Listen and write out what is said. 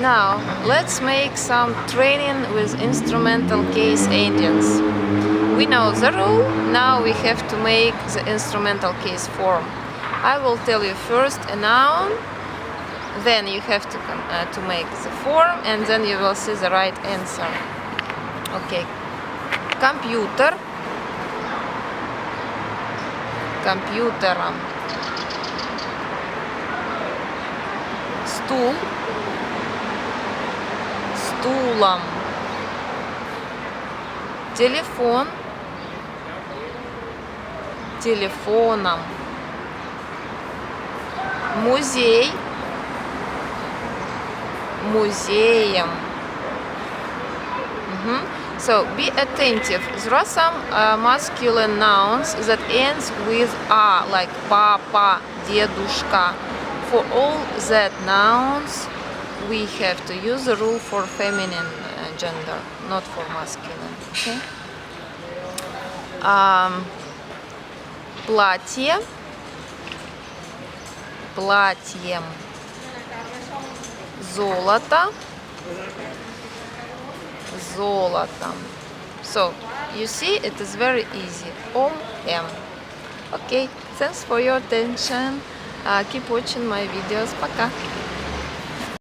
Now, let's make some training with instrumental case endings. We know the rule, now we have to make the instrumental case form. I will tell you first a noun, then you have to make the form, and then you will see the right answer. Okay. Компьютер. Компьютером. Стул. Стулом. Телефон. Телефоном. Музей. Музеем. So be attentive. There are some masculine nouns that ends with a, like papa, дедушка. For all that nouns, we have to use the rule for feminine gender, not for masculine. Okay? Платье. Платьем. Золото. Золотом. So, you see, it is very easy. Om-M. Okay, thanks for your attention. Keep watching my videos. Пока.